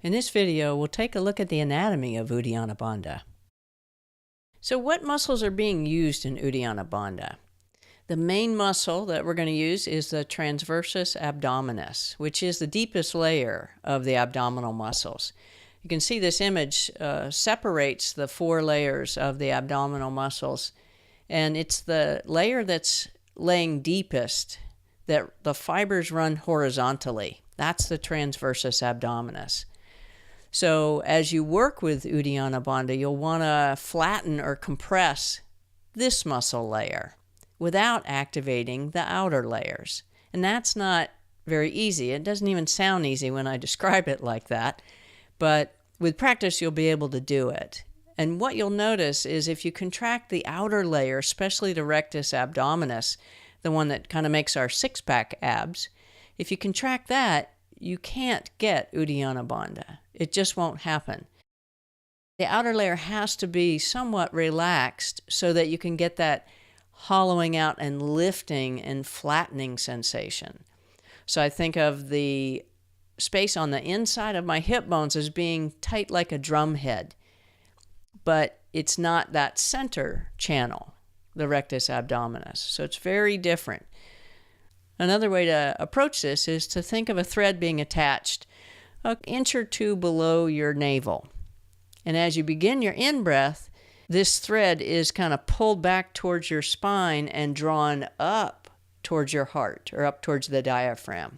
In this video, we'll take a look at the anatomy of Uddiyana Bandha. So what muscles are being used in Uddiyana Bandha? The main muscle that we're going to use is the transversus abdominis, which is the deepest layer of the abdominal muscles. You can see this image separates the four layers of the abdominal muscles, and it's the layer that's laying deepest, that the fibers run horizontally. That's the transversus abdominis. So as you work with Uddiyana Bandha, you'll want to flatten or compress this muscle layer without activating the outer layers. And that's not very easy. It doesn't even sound easy when I describe it like that, but with practice you'll be able to do it. And what you'll notice is if you contract the outer layer, especially the rectus abdominis, the one that kind of makes our six-pack abs, if you contract that, you can't get Uddiyana Bandha. It just won't happen. The outer layer has to be somewhat relaxed so that you can get that hollowing out and lifting and flattening sensation. So I think of the space on the inside of my hip bones as being tight like a drum head, but it's not that center channel, the rectus abdominis. So it's very different. Another way to approach this is to think of a thread being attached an inch or two below your navel. And as you begin your in-breath, this thread is kind of pulled back towards your spine and drawn up towards your heart, or up towards the diaphragm.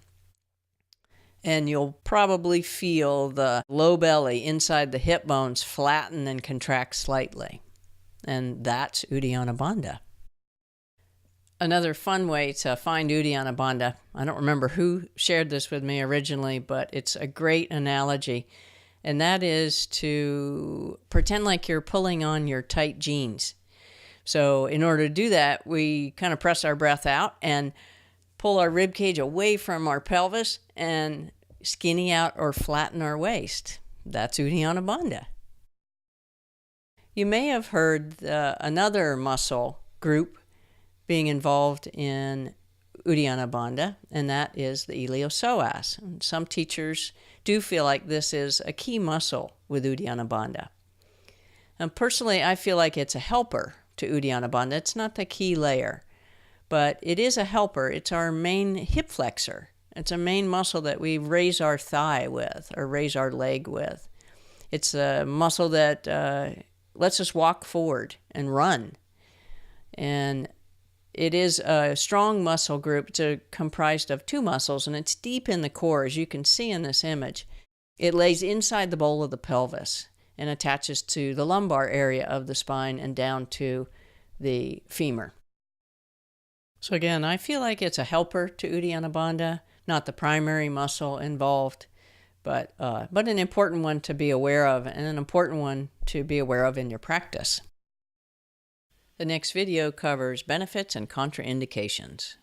And you'll probably feel the low belly inside the hip bones flatten and contract slightly. And that's Uddiyana Bandha. Another fun way to find Uddiyana Bandha, I don't remember who shared this with me originally, but it's a great analogy, and that is to pretend like you're pulling on your tight jeans. So in order to do that, we kind of press our breath out and pull our rib cage away from our pelvis and skinny out or flatten our waist. That's Uddiyana Bandha. You may have heard another muscle group being involved in Uddiyana Bandha, and that is the iliopsoas. And some teachers do feel like this is a key muscle with Uddiyana Bandha. And personally, I feel like it's a helper to Uddiyana Bandha. It's not the key layer, but it is a helper. It's our main hip flexor. It's a main muscle that we raise our thigh with or raise our leg with. It's a muscle that lets us walk forward and run. And it is a strong muscle group. It's comprised of two muscles, and it's deep in the core, as you can see in this image. It lays inside the bowl of the pelvis and attaches to the lumbar area of the spine and down to the femur. So again, I feel like it's a helper to Uddiyana Bandha, not the primary muscle involved, but an important one to be aware of, and an important one to be aware of in your practice. The next video covers benefits and contraindications.